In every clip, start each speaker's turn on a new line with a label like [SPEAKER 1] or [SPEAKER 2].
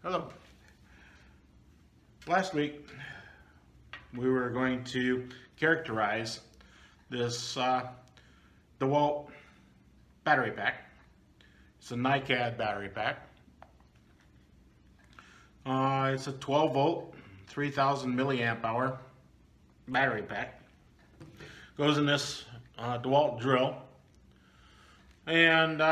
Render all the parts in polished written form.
[SPEAKER 1] Hello. Last week we were going to characterize this Dewalt battery pack. It's a Nicad battery pack. It's a 12 volt, 3000 milliamp hour battery pack. Goes in this Dewalt drill. And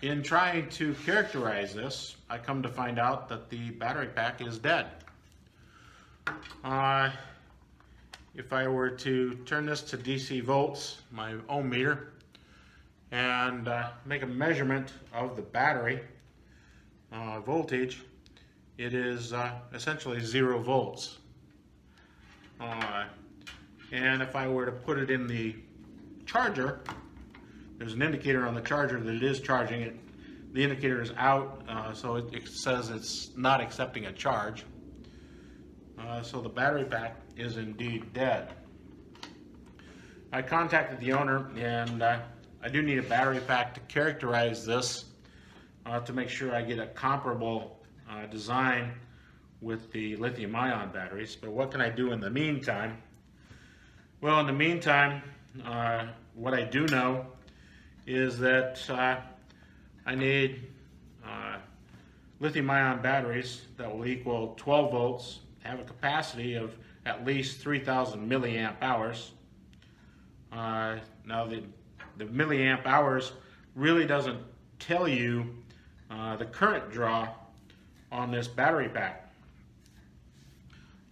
[SPEAKER 1] in trying to characterize this, I come to find out that the battery pack is dead. If I were to turn this to DC volts, my ohm meter, and make a measurement of the battery voltage, it is essentially 0 volts. And if I were to put it in the charger, there's an indicator on the charger that it is charging it. The indicator is out, so it says it's not accepting a charge. So the battery pack is indeed dead. I contacted the owner, and I do need a battery pack to characterize this to make sure I get a comparable design with the lithium-ion batteries. But what can I do in the meantime? Well, in the meantime, what I do know is that I need lithium-ion batteries that will equal 12 volts, have a capacity of at least 3000 milliamp hours. Now the milliamp hours really doesn't tell you the current draw on this battery pack.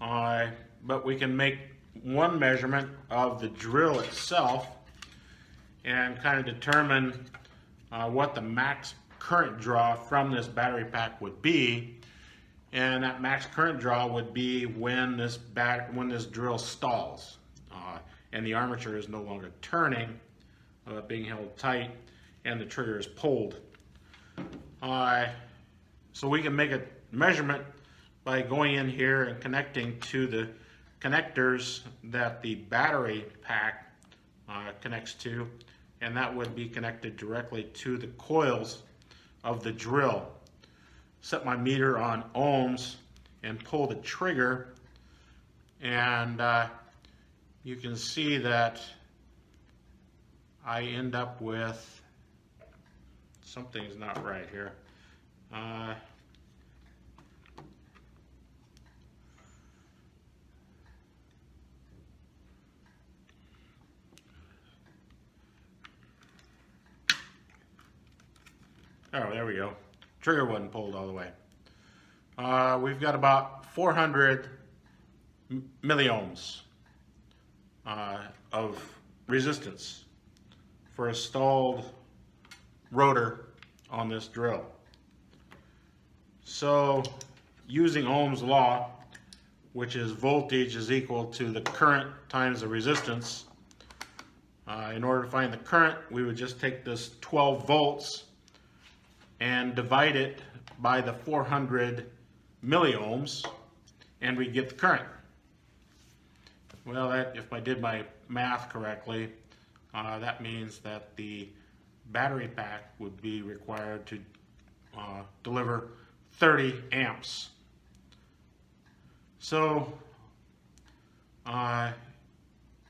[SPEAKER 1] But we can make one measurement of the drill itself and kind of determine what the max current draw from this battery pack would be. And that max current draw would be when this drill stalls and the armature is no longer turning, being held tight, and the trigger is pulled. So we can make a measurement by going in here and connecting to the connectors that the battery pack connects to, and that would be connected directly to the coils of the drill. Set my meter on ohms and pull the trigger, and you can see that I end up with something's not right here. Oh, there we go. Trigger wasn't pulled all the way. We've got about 400 milliohms of resistance for a stalled rotor on this drill. So using Ohm's law, which is voltage is equal to the current times the resistance, in order to find the current, we would just take this 12 volts and divide it by the 400 milliohms, and we get the current. Well, if I did my math correctly, that means that the battery pack would be required to deliver 30 amps. So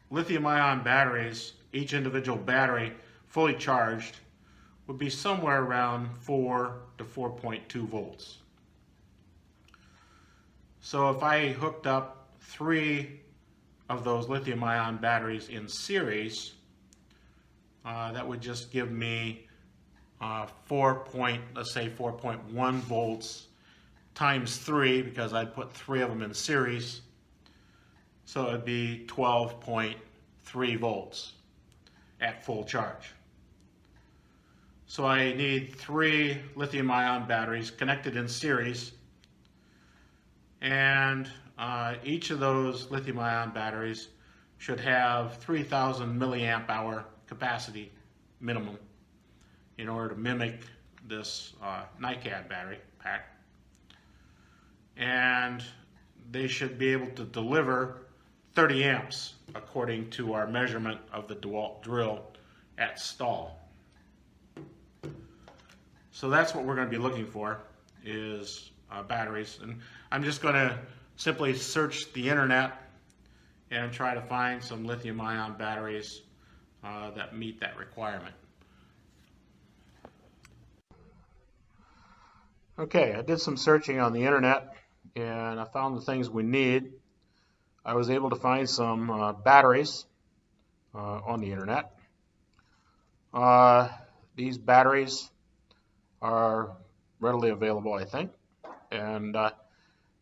[SPEAKER 1] lithium-ion batteries, each individual battery fully charged, would be somewhere around 4 to 4.2 volts. So if I hooked up 3 of those lithium-ion batteries in series, that would just give me let's say 4.1 volts times 3, because I'd put 3 of them in series. So it would be 12.3 volts at full charge. So I need 3 lithium-ion batteries connected in series, and each of those lithium-ion batteries should have 3000 milliamp hour capacity minimum in order to mimic this Nicad battery pack. And they should be able to deliver 30 amps according to our measurement of the Dewalt drill at stall. So that's what we're going to be looking for, is batteries. And I'm just going to simply search the internet and try to find some lithium-ion batteries that meet that requirement. Okay, I did some searching on the internet and I found the things we need. I was able to find some batteries on the internet. These batteries are readily available, I think, and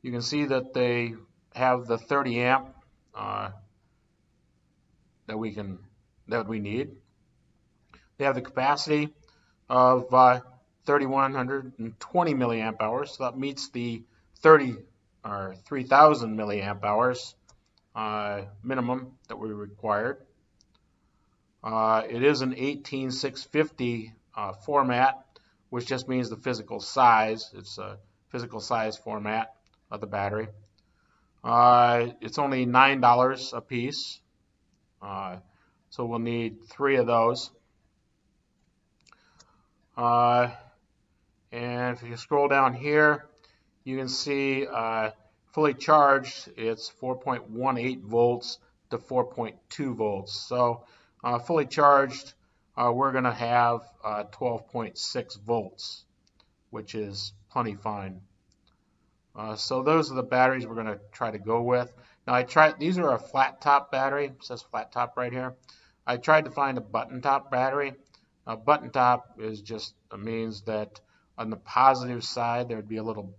[SPEAKER 1] you can see that they have the 30 amp that we need. They have the capacity of 3,120 milliamp hours, so that meets the 3,000 milliamp hours minimum that we required. It is an 18650 format, which just means the physical size. It's a physical size format of the battery. It's only $9 a piece, so we'll need 3 of those. And if you scroll down here, you can see fully charged, it's 4.18 volts to 4.2 volts. So fully charged, we're going to have 12.6 volts, which is plenty fine. So those are the batteries we're going to try to go with. Now these are a flat top battery. It says flat top right here. I tried to find a button top battery. A button top is just means that on the positive side there would be a little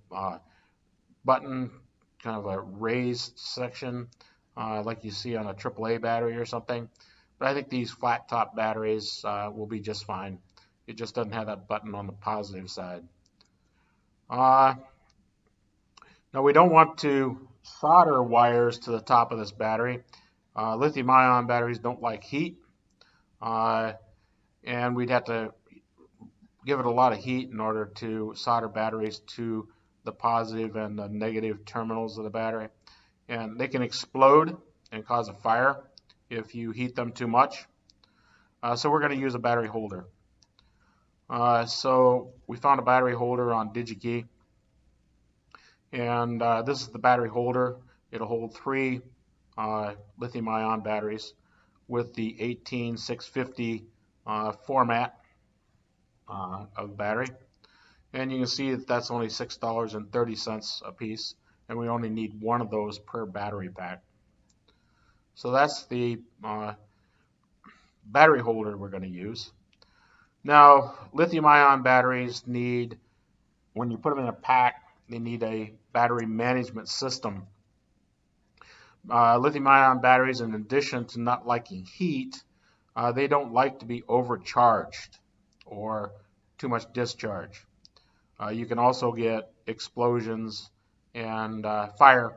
[SPEAKER 1] button, kind of a raised section, like you see on a AAA battery or something. But I think these flat top batteries will be just fine. It just doesn't have that button on the positive side. Now we don't want to solder wires to the top of this battery. Lithium-ion batteries don't like heat, and we'd have to give it a lot of heat in order to solder batteries to the positive and the negative terminals of the battery. And they can explode and cause a fire if you heat them too much. So we're going to use a battery holder. So we found a battery holder on DigiKey. And this is the battery holder. It'll hold 3 lithium-ion batteries with the 18650 format of battery. And you can see that that's only $6.30 a piece, and we only need 1 of those per battery pack. So that's the battery holder we're going to use. Now, lithium-ion batteries need, when you put them in a pack, they need a battery management system. Lithium-ion batteries, in addition to not liking heat, they don't like to be overcharged or too much discharge. You can also get explosions and fire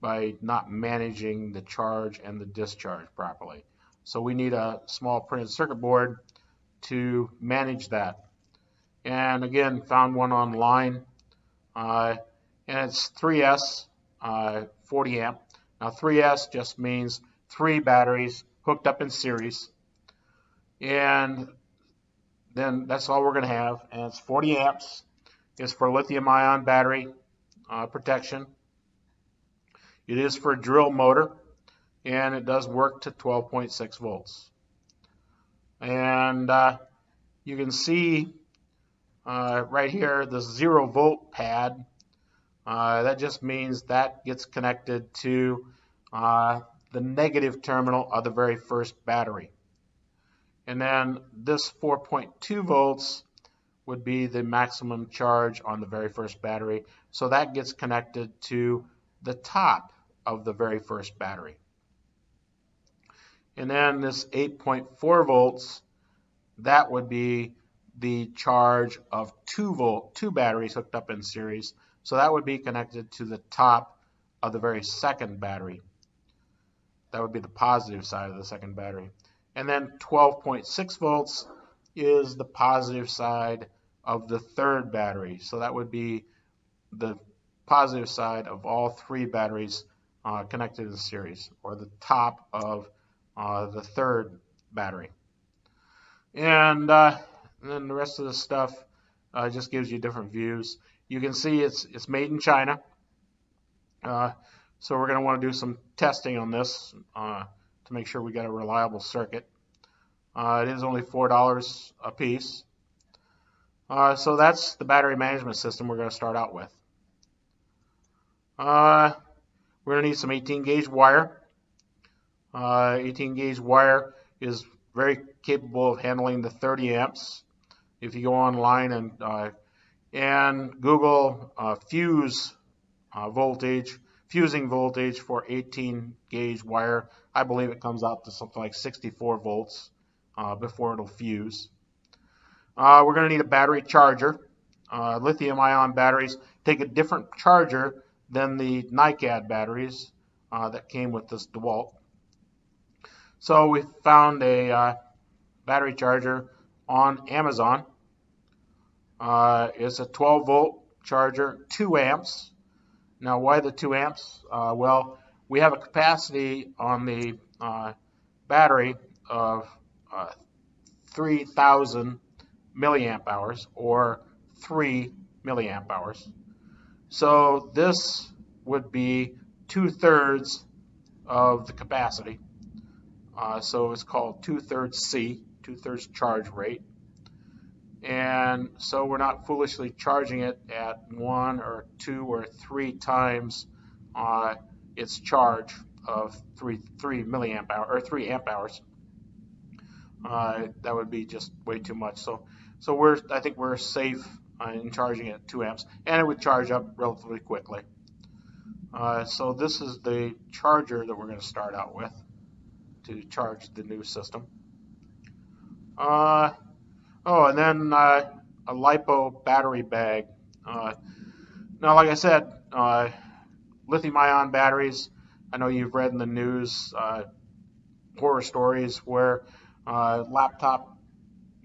[SPEAKER 1] by not managing the charge and the discharge properly. So we need a small printed circuit board to manage that. And again, found one online. And it's 3S 40 amp. Now 3S just means 3 batteries hooked up in series, and then that's all we're going to have. And it's 40 amps. It's for lithium-ion battery protection. It is for a drill motor, and it does work to 12.6 volts. And you can see right here the 0 volt pad. That just means that gets connected to the negative terminal of the very first battery. And then this 4.2 volts would be the maximum charge on the very first battery. So that gets connected to the top of the very first battery. And then this 8.4 volts, that would be the charge of 2 batteries hooked up in series. So that would be connected to the top of the very second battery. That would be the positive side of the second battery. And then 12.6 volts is the positive side of the third battery. So that would be the positive side of all 3 batteries connected in series, or the top of the third battery. And then the rest of the stuff just gives you different views. You can see it's made in China. So we're going to want to do some testing on this to make sure we got a reliable circuit. It is only $4 a piece. So that's the battery management system we're going to start out with. We're going to need some 18 gauge wire. 18 gauge wire is very capable of handling the 30 amps. If you go online and Google fusing voltage for 18 gauge wire, I believe it comes out to something like 64 volts before it'll fuse. We're going to need a battery charger. Lithium-ion batteries take a different charger than the Nicad batteries that came with this Dewalt. So we found a battery charger on Amazon. It's a 12-volt charger, 2 amps. Now, why the 2 amps? Well, we have a capacity on the battery of 3,000 milliamp hours, or 3 milliamp hours. So this would be 2/3 of the capacity. So it's called 2/3 C, 2/3 charge rate. And so we're not foolishly charging it at 1 or 2 or 3 times its charge of 3 milliamp hour or 3 amp hours. That would be just way too much. So I think we're safe in charging it at 2 amps, and it would charge up relatively quickly. So this is the charger that we're going to start out with to charge the new system. And then a LiPo battery bag. Now, like I said, lithium-ion batteries, I know you've read in the news horror stories where laptop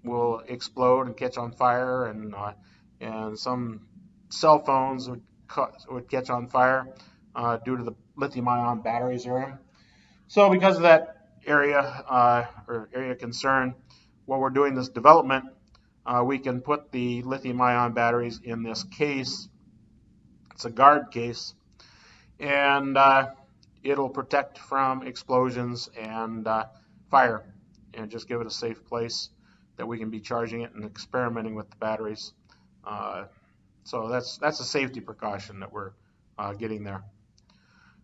[SPEAKER 1] will explode and catch on fire, and some cell phones would catch on fire due to the lithium-ion batteries are in. So because of that area concern, while we're doing this development, we can put the lithium-ion batteries in this case. It's a guard case, and it'll protect from explosions and fire, and just give it a safe place that we can be charging it and experimenting with the batteries. So that's a safety precaution that we're getting there.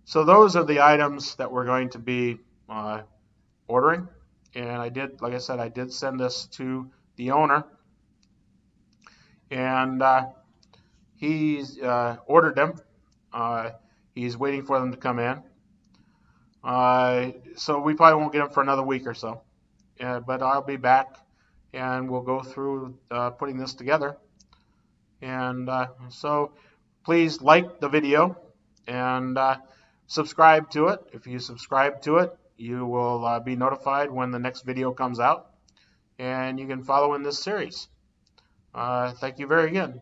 [SPEAKER 1] So those are the items that we're going to be ordering. And like I said, I did send this to the owner, and he's ordered them. He's waiting for them to come in. So we probably won't get them for another week or so. But I'll be back, and we'll go through putting this together. And so please like the video and subscribe to it. If you subscribe to it, you will be notified when the next video comes out, and you can follow in this series. Thank you very again.